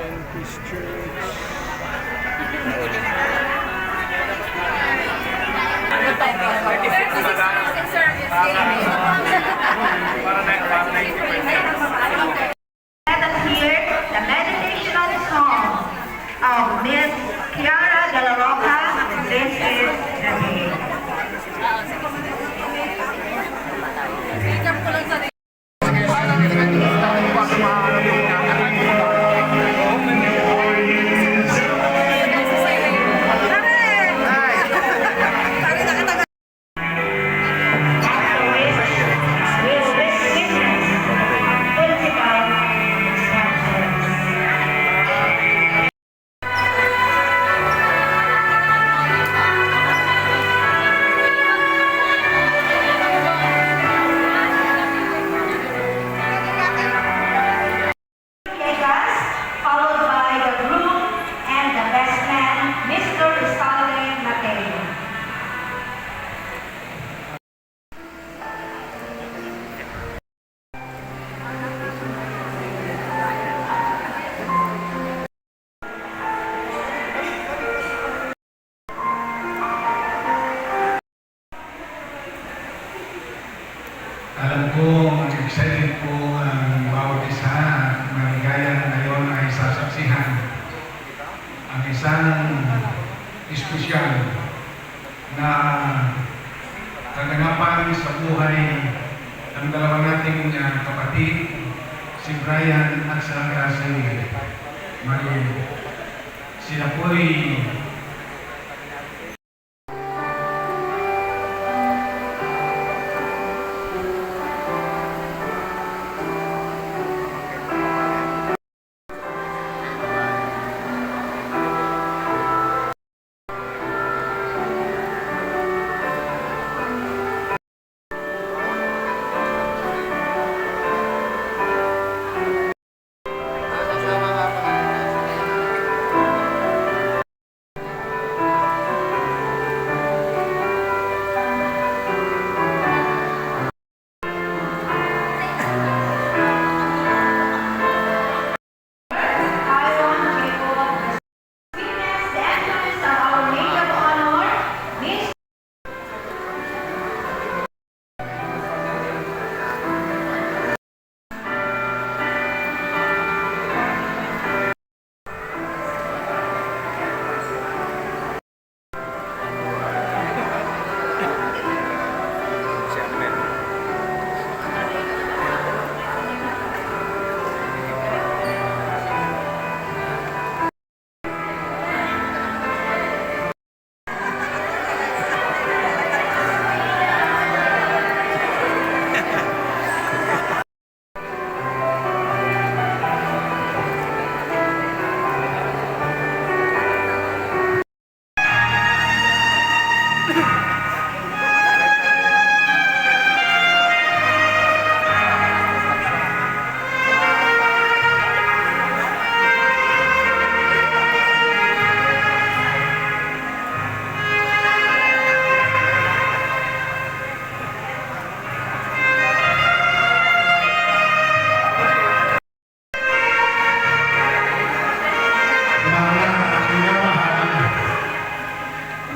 Adventist Church. Let us hear the meditational song of Miss Kiara De La Roca. This is the day. Followed by the groom and the best man, Mr. Rizalde Mateo. Alam ko, excited po ang bawat isa at maligaya ngayon ay sasaksihan ang isang espesyal na kaganapan sa buhay ng dalawa nating kapatid, si Brian at saka si Marie. Sila po'y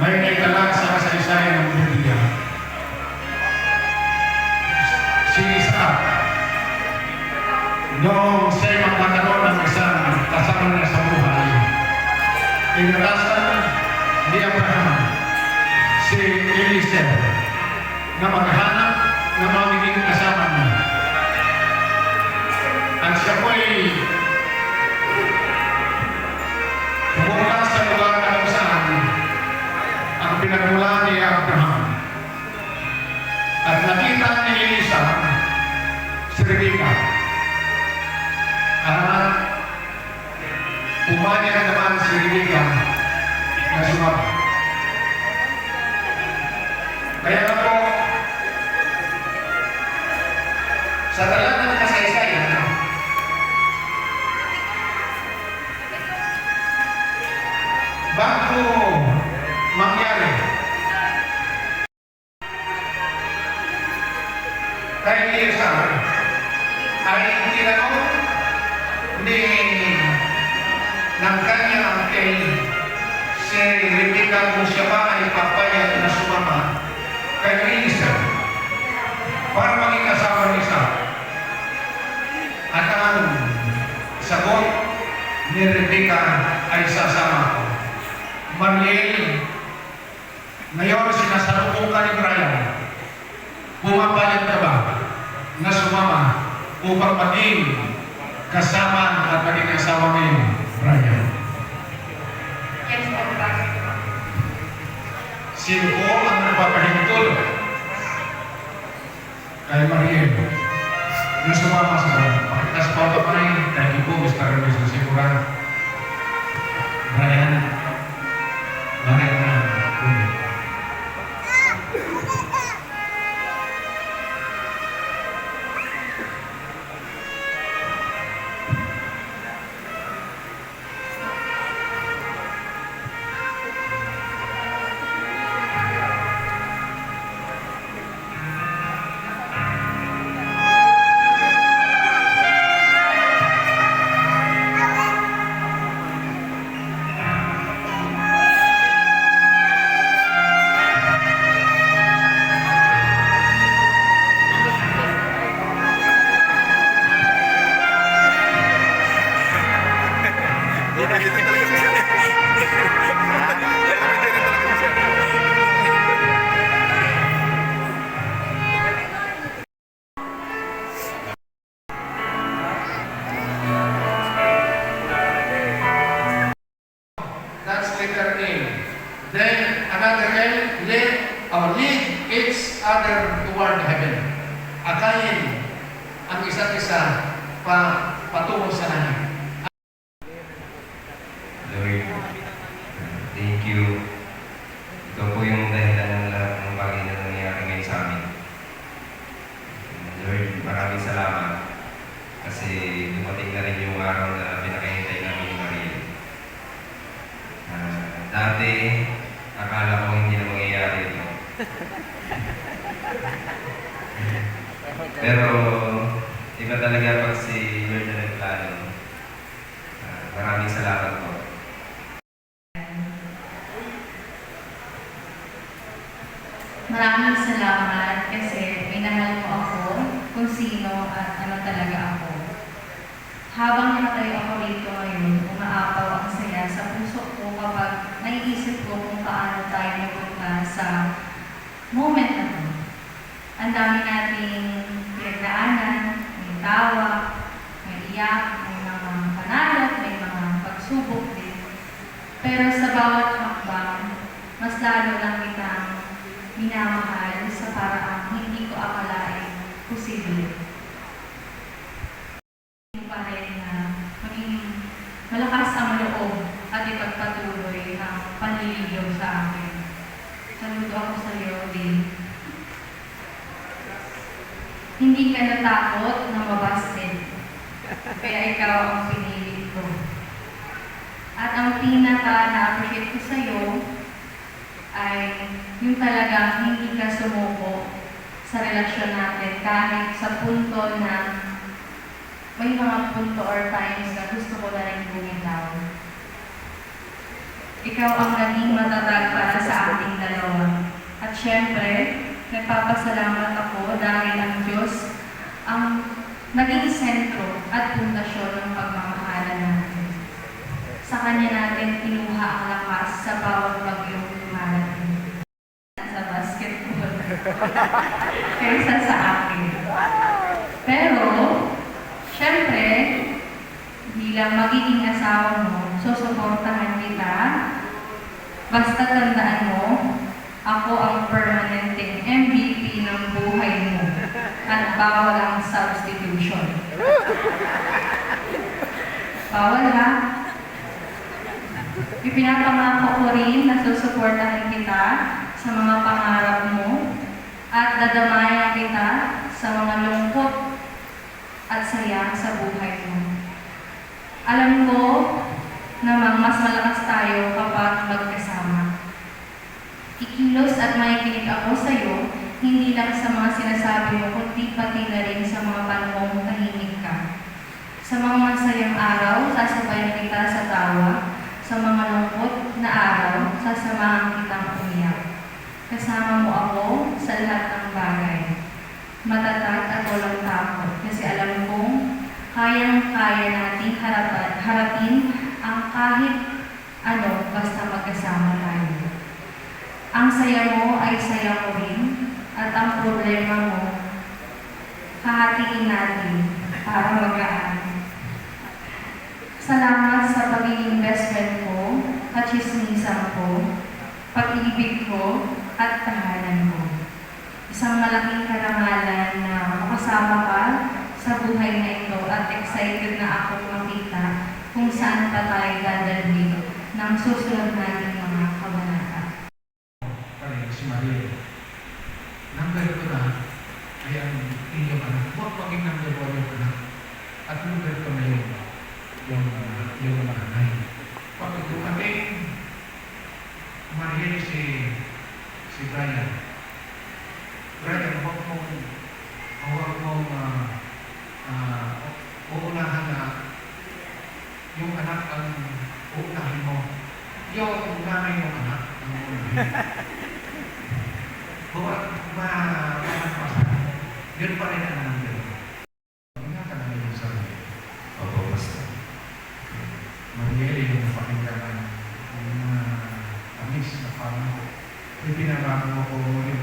may naitalag sa kasaysayan ng Biblia. Si Isaac, noong siya'y magkakaroon ng isang kasama niya sa buhay, inalasan ni Abraham si Eliezer na maghanap ng magiging kasama niya. At siya po'y pumunta sa lugar na kung saan ang pinagmula ni Abraham. At nakita ni Elisa si Rebecca. At pumayag naman si Rebecca na sumama. Kaya nga po, sa talang ng kasaysayan, bago mangyari kay Elisa ay tinanong ni ng kanyang angkel, si Rebecca kung siya ba ay papayag na sumama kay Elisa para maging asawa ni Isaac. At ang sagot ni Rebecca ay sasama ko. Mariel, ngayon sinasalubong ka ni Brian. Pumapayag ka ba na sumama upang maging kasama at maging asawa ni Brian? Yes, Pastor. Sino ang nagpapahintol kay Mariel na sumama sa pakitas pa pa rin kay Ibo, Mr. Luis na siguran. Brian, bakit na ulit? That's letter A. Then another L, lead each other toward heaven. Akayin ang isa't isa patungo sa langit. Lord, thank you. Ito po yung dahilan ng lahat ng bagay na nangyayari ngayon sa amin. Lord, maraming salamat. Kasi dumating na rin yung araw na pinakahintay namin ni Maria. Dati, akala ko hindi na mangyayari ito. Pero, iba talaga pag si Lord na nagplano. Maraming salamat po. Maraming salamat kasi minahal mo ako kung sino at ano talaga ako. Habang nakatayo ako rito ngayon, umaapaw ang saya sa puso ko kapag naiisip ko kung paano tayo napunta sa moment na to. Ang dami nating pinagdaanan, may tawa, may iyak, may mga panalo, may mga pagsubok din. Pero sa bawat hakbang, mas lalo lang kitang minamahal sa paraang hindi ko akalain posible. Hindi pa rin na maging malakas ang loob at ipagpatuloy ang panliligaw sa akin. Saludo ako sa iyo, Dave. Hindi ka natakot na mabasted, kaya ikaw ang pinili ko. At ang pinaka na-appreciate ko sa iyo ay yung talagang hindi ka sumuko sa relasyon natin kahit sa punto na may mga punto or times na gusto ko na rin bumitaw. Ikaw ang naging matatag para sa ating dalawa. At syempre, nagpapasalamat ako dahil ang Diyos ang naging sentro at pundasyon ng pagmamahalan natin. Sa Kanya natin kinuha ang lakas sa bawat bagyong dumarating. Sa basketball kaysa sa akin. Pero, syempre, bilang magiging asawa mo, susuportahan kita. Basta tandaan mo, ako ang permanenteng MVP ng buhay mo at bawal ang substitution. Bawal ha? Ipinapangako ko rin na susuportahan kita sa mga pangarap mo at dadamayan kita sa mga lungkot at saya sa buhay mo. Alam ko namang mas malakas tayo kapag magkasama. Ikilos at makikinig ako sa iyo, hindi lang sa mga sinasabi mo, kundi pati na rin sa mga panahong tahimik ka. Sa mga masayang araw, sasabayan kita sa tawa. Sa mga lungkot na araw, sasamahan kitang umiyak. Kasama mo ako sa lahat ng bagay. Matatag at walang takot kasi alam kong kayang-kaya nating harapin ang kahit ano basta magkasama tayo. Ang saya mo ay saya ko rin at ang problema mo hahatiin natin para magaan. Salamat sa pagiging best friend ko, katsismisan ko, pag-ibig ko, at tahanan ko. Isang malaking karangalan na makasama ka sa buhay na ito at excited na akong makita kung saan pa tayo dadalhin ng susunod nating mga kabanata. Si Maria. Number ko na ay ang inyong anak. Huwag maging number 1 yung anak. At number ko na yung mga anay. Pag dumating, Maria si Brian. Brian, huwag mong uunahan na yung anak ang uunahin mo. Yung nanay yung anak ang uunahin. Huwag yun pa rin ang nangyay. Ingatan na yung sarili. Opo, Pastor. Mangyayari yung napakinggan ng mga tamis na pangako. Ipinabago mo ko muli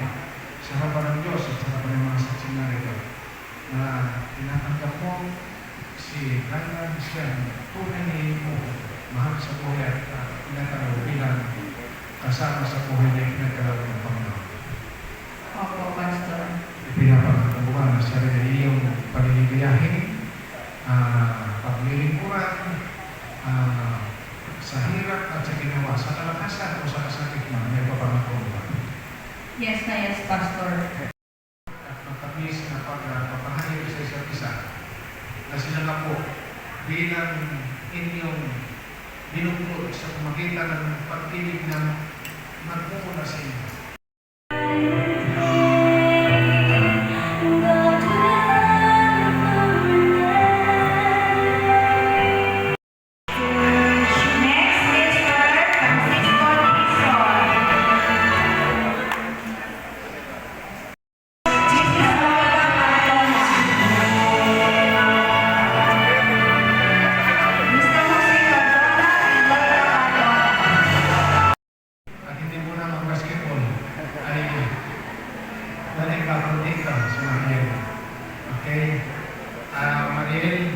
sa harapan ng Diyos at sa harapan ng mga saksing narito na tinatanggap mo si Brian Christian tunay mo mahal sa buhay at pinatalaw bilang kasama sa buhay na pinatalaw ng Panginoon. Opo, Pastor. Pinapagkabuhan na siya rin iyong paliligayahin, paglilingkuran, sa hirap at sa ginawa, sa kalakasan o sa kasakit man, may papangako ba? Yes na yes, Pastor. At matamis na pagpapahayag sa isa't isa na sila na po bilang inyong binuklod sa pamagitan ng pag-ibig ng magmumula sa inyo. Next is Brother Francisco Dizon. This is Lola Paton. Mr. Jose Cardona and Lola Paton. At hindi mo na mag-basketball ay walang kapuntik ka sa Mariel. Okay? Mariel,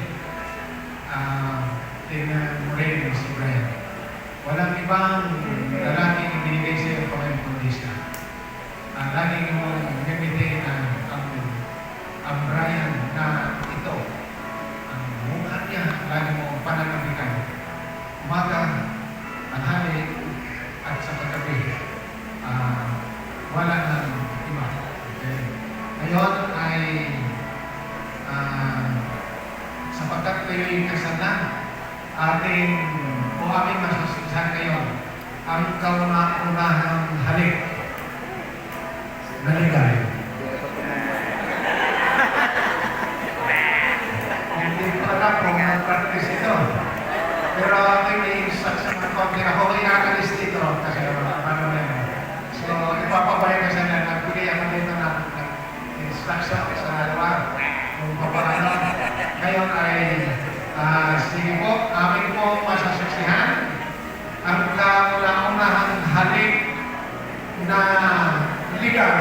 tingnan mo rin si Brian. Walang ibang lalaking ibinigay sa iyo Panginoon kundi siya. Laging mo gamitin ang Brian na ito. Ang mukha niya, lagi mo pananabikan. Umaga, tanghali, at sa paggabi, wala nang iba. Okay? Ngayon ay sapagkat kayo'y kasalan, aming masasaksihan ngayon ang kauna-unahang halik na ligay. Hindi ko alam kung ang practice ito. Pero aking saksi ng konti ako ay nakalis dito kasi paano na yun. So, ipapabay ka sa na nagbigay ako dito ng instruction sa lugar kung papaano. Ngayon ay sige po, amin po masasaksihan ang kauna-unahang halik na ligaw